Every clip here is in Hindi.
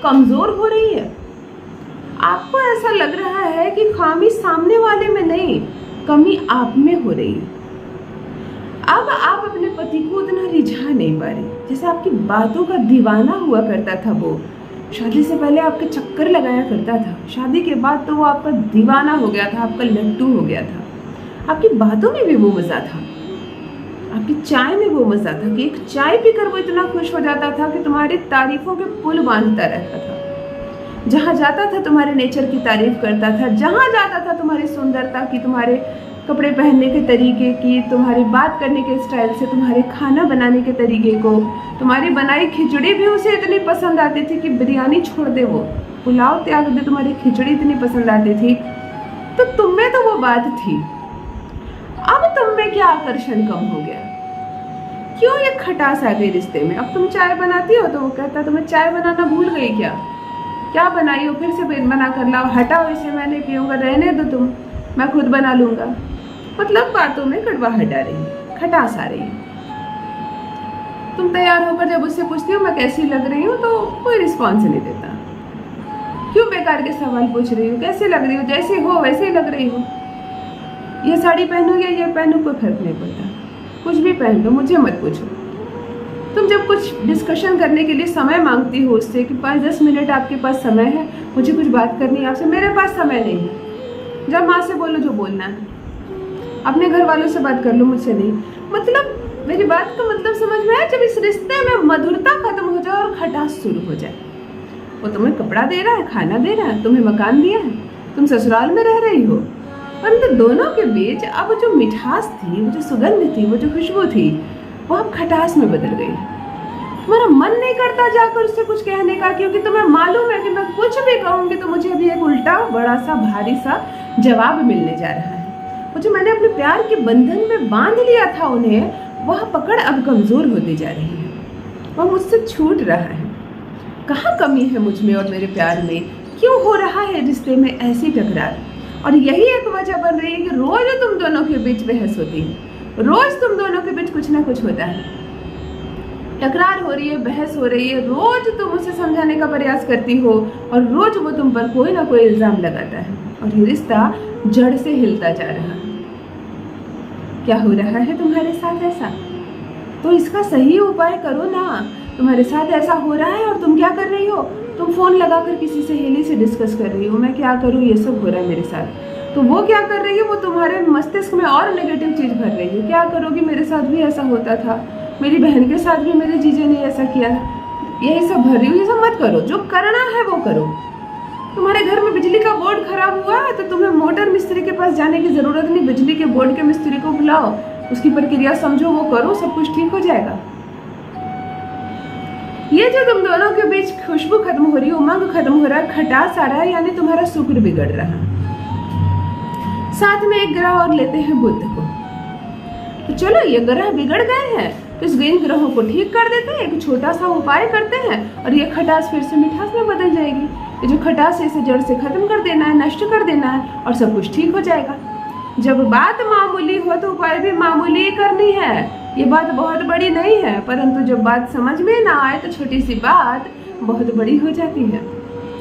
कमजोर हो रही है। आपको ऐसा लग रहा है कि खामी सामने वाले में नहीं, कमी आप में हो रही है। अब आप अपने पति को उतना रिझा नहीं पा रहे। जैसे आपकी बातों का दीवाना हुआ करता था वो, शादी से पहले आपके चक्कर लगाया करता था, शादी के बाद तो वो आपका दीवाना हो गया था, आपका लट्टू हो गया था। आपकी बातों में भी वो मजा था, आपकी चाय में वो मजा था कि एक चाय पीकर वो इतना खुश हो जाता था कि तुम्हारी तारीफों के पुल बांधता रहता था। जहाँ जाता था तुम्हारे नेचर की तारीफ करता था, जहाँ जाता था तुम्हारी सुंदरता की, तुम्हारे कपड़े पहनने के तरीके की, तुम्हारी बात करने के स्टाइल से, तुम्हारे खाना बनाने के तरीके को, तुम्हारी बनाई खिचड़ी भी उसे इतनी पसंद आती थी कि बिरयानी छोड़ दे, वो पुलाव त्याग दे, तुम्हारी खिचड़ी इतनी पसंद आती थी। तो तुम में तो वो बात थी। अब तुम में क्या आकर्षण कम हो गया? क्यों ये खटास आ गई रिश्ते में? अब तुम चाय बनाती हो तो वो कहता तुम्हें चाय बनाना भूल गई क्या? क्या बनाई हो? फिर से बना कर लाओ। हटाओ इसे, मैं नहीं पीऊंगा, रहने दो तुम, मैं खुद बना लूंगा। मतलब बातों में कड़वाहट आ रही, खटास आ रही। तुम तैयार होकर जब उससे पूछती हो मैं कैसी लग रही हूँ तो कोई रिस्पॉन्स नहीं देता। क्यों बेकार के सवाल पूछ रही हो? कैसे लग रही हो? जैसे हो वैसे ही लग रही हो। ये साड़ी पहनूं या ये पहनूं कोई फर्क नहीं पड़ता, कुछ भी पहन लो, मुझे मत पूछो। तुम जब कुछ डिस्कशन करने के लिए समय मांगती हो उससे कि 5-10 मिनट आपके पास समय है, मुझे कुछ बात करनी है आपसे, मेरे पास समय नहीं है। जब माँ से बोलो जो बोलना है, अपने घर वालों से बात कर लो, मुझसे नहीं। मतलब मेरी बात का मतलब समझ में आया? जब इस रिश्ते में मधुरता खत्म हो जाए और खटास शुरू हो जाए। वो तुम्हें कपड़ा दे रहा है, खाना दे रहा है, तुम्हें मकान दिया है, तुम ससुराल में रह रही हो, परंतु दोनों के बीच अब जो मिठास थी, वो जो सुगंध थी, वो जो खुशबू थी, वो अब खटास में बदल गई। तुम्हारा मन नहीं करता जाकर उससे कुछ कहने का, क्योंकि तुम्हें मालूम है कि मैं कुछ भी कहूंगी तो मुझे अभी एक उल्टा बड़ा सा भारी सा जवाब मिलने जा रहा है। वो जो मैंने अपने प्यार के बंधन में बांध लिया था उन्हें, वह पकड़ अब कमजोर होती जा रही है, वह मुझसे छूट रहा है। कहाँ कमी है मुझ में और मेरे प्यार में? क्यों हो रहा है रिश्ते में ऐसी टकरार? और यही एक वजह बन रही है कि रोज तुम दोनों के बीच बहस होती है, रोज तुम दोनों के बीच कुछ ना कुछ होता है, टकरार हो रही है, बहस हो रही है। रोज तुम उसे समझाने का प्रयास करती हो और रोज वो तुम पर कोई ना कोई इल्जाम लगाता है और ये रिश्ता जड़ से हिलता जा रहा है। क्या हो रहा है तुम्हारे साथ ऐसा? तो इसका सही उपाय करो ना। तुम्हारे साथ ऐसा हो रहा है और तुम क्या कर रही हो? तुम फोन लगाकर किसी सहेली से डिस्कस कर रही हो, मैं क्या करूँ, ये सब हो रहा है मेरे साथ। तो वो क्या कर रही है? वो तुम्हारे मस्तिष्क में और नेगेटिव चीज भर रही है। क्या करोगी? मेरे साथ भी ऐसा होता था, मेरी बहन के साथ भी मेरे जीजे ने ऐसा किया, यही सब भर रही हो। ये सब मत करो, जो करना है वो करो। तुम्हारे घर में बिजली का बोर्ड खराब हुआ है तो तुम्हें मोटर मिस्त्री के पास जाने की जरूरत नहीं, बिजली के बोर्ड के मिस्त्री को बुलाओ, उसकी प्रक्रिया समझो, वो करो, सब कुछ ठीक हो जाएगा। ये जो तुम दोनों के बीच खुशबू खत्म हो रही है, उमंग खत्म हो रहा है, खटास आ रहा है, यानी तुम्हारा शुक्र बिगड़ रहा है। साथ में एक ग्रह और लेते हैं बुध को। तो चलो ये ग्रह बिगड़ गए हैं तो इस इन ग्रहों को ठीक कर देते हैं, एक छोटा सा उपाय करते हैं और ये खटास फिर से मिठास में बदल जाएगी। ये जो खटास है इसे जड़ से खत्म कर देना है, नष्ट कर देना है और सब कुछ ठीक हो जाएगा। जब बात मामूली हो तो उपाय भी मामूली ही करनी है। ये बात बहुत बड़ी नहीं है, परंतु जब बात समझ में ना आए तो छोटी सी बात बहुत बड़ी हो जाती है।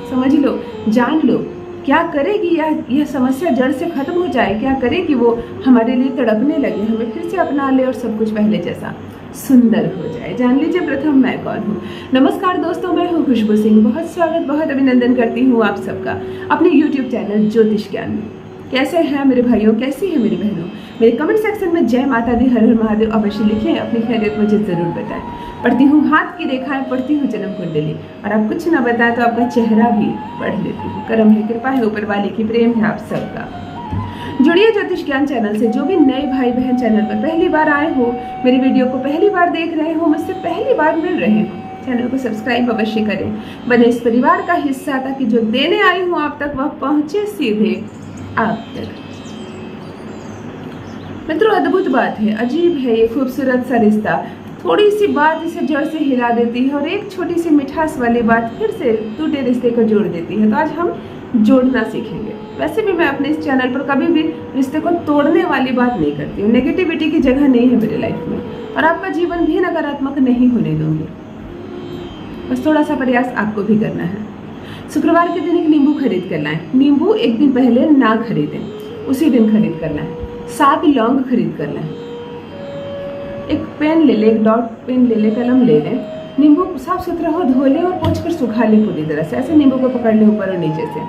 समझ लो, जान लो, क्या करेगी यह समस्या जड़ से खत्म हो जाए, क्या करेगी वो हमारे लिए तड़पने लगे, हमें फिर से अपना ले और सब कुछ पहले जैसा सुंदर हो जाए। जान लीजिए प्रथम मैं कौन हूँ। नमस्कार दोस्तों, मैं हूँ खुशबू सिंह। बहुत स्वागत, बहुत अभिनंदन करती हूँ आप सबका अपने YouTube चैनल ज्योतिष ज्ञान में। कैसे हैं मेरे भाइयों, कैसी है मेरी बहनों? मेरे कमेंट सेक्शन में जय माता दी, हर हर महादेव अवश्य लिखें, अपनी खैरियत मुझे जरूर बताएं। पढ़ती हूँ हाथ की रेखाएं, पढ़ती हूँ जन्म कुंडली, और आप कुछ ना बताएं तो आपका चेहरा भी पढ़ लेती हूँ। करम है, कृपा है ऊपर वाले की, प्रेम है आप सबका। जुड़िए ज्योतिष ज्ञान चैनल से। जो भी नए भाई बहन चैनल पर पहली बार आए हो, मेरी वीडियो को पहली बार देख रहे हो, मुझसे पहली बार मिल रहे हो, चैनल को सब्सक्राइब अवश्य करें, बने इस परिवार का हिस्सा, ताकि जो देने आई हूँ आप तक वह पहुंचे सीधे आप तक। मित्रों, अद्भुत बात है, अजीब है ये खूबसूरत सा रिश्ता। थोड़ी सी बात इसे जड़ से हिला देती है और एक छोटी सी मिठास वाली बात फिर से टूटे रिश्ते को जोड़ देती है। तो आज हम जोड़ना सीखेंगे। वैसे भी मैं अपने इस चैनल पर कभी भी रिश्ते को तोड़ने वाली बात नहीं करती हूँ। नेगेटिविटी की जगह नहीं है मेरे लाइफ में, और आपका जीवन भी नकारात्मक नहीं होने दूंगी। बस थोड़ा सा प्रयास आपको भी करना है। शुक्रवार के दिन एक नींबू खरीद कर लाएं। नींबू एक दिन पहले ना खरीदें, उसी दिन खरीद कर लाएं। 7 लौंग खरीद कर लाएं। एक पेन ले लें, एक डॉट पेन ले लें, कलम ले लें। नींबू साफ सुथरा हो, धो लें और पोंछ कर सुखा लें पूरी तरह से। ऐसे नींबू को पकड़ लें ऊपर और नीचे से,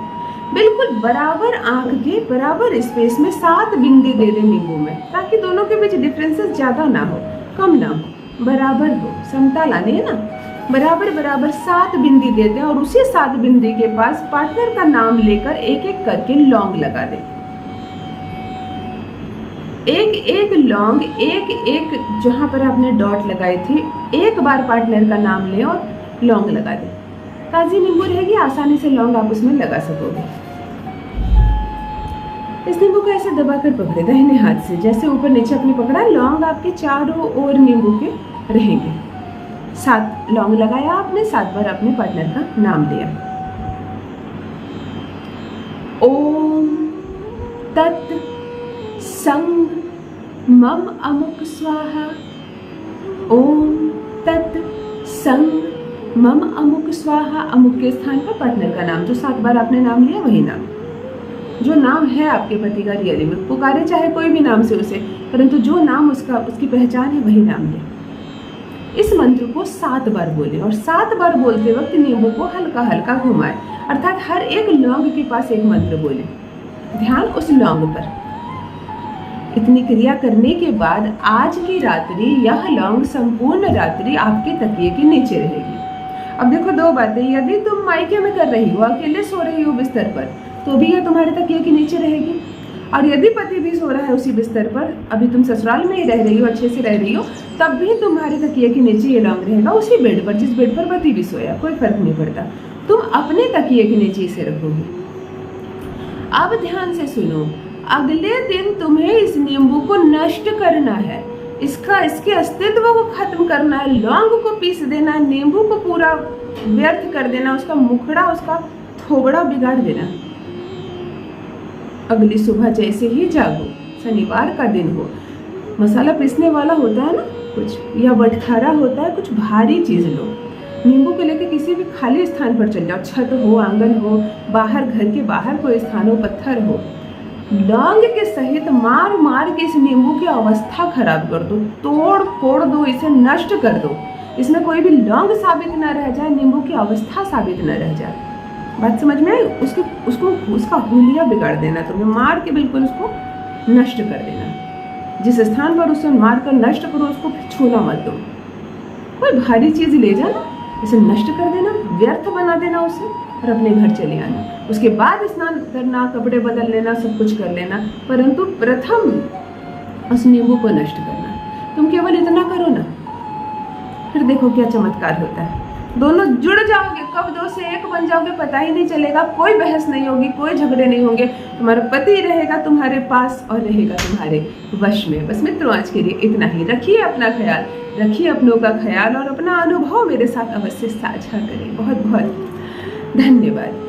बिल्कुल बराबर आंख के बराबर स्पेस में 7 बिंदी दे दें नींबू में, ताकि दोनों के बीच डिफरेंसेस ज़्यादा ना हो, कम ना हो, बराबर हो। समता लानी है ना, बराबर बराबर 7 बिंदी दे दें और उसी 7 बिंदी के पास पार्टनर का नाम लेकर एक एक करके लौंग लगा दें। एक एक लौंग, एक एक जहां पर आपने डॉट लगाई थी, एक बार पार्टनर का नाम लें और लौंग लगा दें। ताजी नींबू रहेगी, आसानी से लौंग आप उसमें लगा सकोगे। इस नींबू को ऐसे दबाकर पकड़े दाहिने हाथ से, जैसे ऊपर नीचे आपने पकड़ा। लौंग आपके चारों ओर नींबू के रहेंगे। 7 लौंग लगाया आपने, 7 बार अपने पार्टनर का नाम लिया। ओम तत् संग मम अमुक स्वाहा। ओम तत् संग मम अमुक स्वाहा। अमुक के स्थान पर पार्टनर का नाम, जो 7 बार आपने नाम लिया वही नाम, जो नाम है आपके पति का रियली में, पुकारे चाहे कोई भी नाम से उसे, परंतु जो नाम उसकी पहचान है वही नाम ले। इस मंत्र को 7 बार बोलें और 7 बार बोलते वक्त नींबू को हल्का हल्का घुमाएं, अर्थात हर एक लौंग के पास एक मंत्र बोलें। ध्यान उस लौंग पर। इतनी क्रिया करने के बाद आज की रात्रि यह लौंग संपूर्ण रात्रि आपके तकिए के नीचे रहेगी। अब देखो 2 बातें, यदि तुम मायके में कर रही हो, अकेले सो रही हो बिस्तर पर, तो भी यह तुम्हारे तकिए के नीचे रहेगी। और यदि पति भी सो रहा है उसी बिस्तर पर, अभी तुम ससुराल में ही रह रही हो, अच्छे से रह रही हो, तब भी तुम्हारे तकिए के नीचे ये लौंग रहेगा, उसी बेड पर जिस बेड पर पति भी सोया, कोई फर्क नहीं पड़ता। तुम अपने तकिए के नीचे इसे रखोगे। अब ध्यान से सुनो, अगले दिन तुम्हें इस नींबू को नष्ट करना है, इसके अस्तित्व को खत्म करना है, लौंग को पीस देना है, नींबू को पूरा व्यर्थ कर देना, उसका मुखड़ा, उसका थोबड़ा बिगाड़ देना। अगली सुबह जैसे ही जागो, शनिवार का दिन हो, मसाला पीसने वाला होता है ना कुछ, या बटखारा होता है, कुछ भारी चीज लो, नींबू को लेकर किसी भी खाली स्थान पर चल जाओ, छत हो, आंगन हो, बाहर, घर के बाहर कोई स्थान हो, पत्थर हो, लौंग के सहित मार मार के इस नींबू की अवस्था खराब कर दो, तोड़ फोड़ दो, इसे नष्ट कर दो। इसमें कोई भी लौंग साबित न रह जाए, नींबू की अवस्था साबित न रह जाए। बात समझ में आई? उसका हुलिया बिगाड़ देना, तुम्हें मार के बिल्कुल उसको नष्ट कर देना। जिस स्थान पर उसे मार कर नष्ट करो, उसको छूना मत दो। कोई भारी चीज ले जाना, इसे नष्ट कर देना, व्यर्थ बना देना उसे, और अपने घर चले आना। उसके बाद स्नान करना, कपड़े बदल लेना, सब कुछ कर लेना, परंतु प्रथम उस नींबू को नष्ट करना। तुम केवल इतना करो ना, फिर देखो क्या चमत्कार होता है। दोनों जुड़ जाओगे, कब 2 से 1 बन जाओगे पता ही नहीं चलेगा। कोई बहस नहीं होगी, कोई झगड़े नहीं होंगे। तुम्हारा पति रहेगा तुम्हारे पास और रहेगा तुम्हारे वश में। बस मित्रों, आज के लिए इतना ही। रखिए अपना ख्याल, रखिए अपनों का ख्याल, और अपना अनुभव मेरे साथ अवश्य साझा करें। बहुत बहुत धन्यवाद।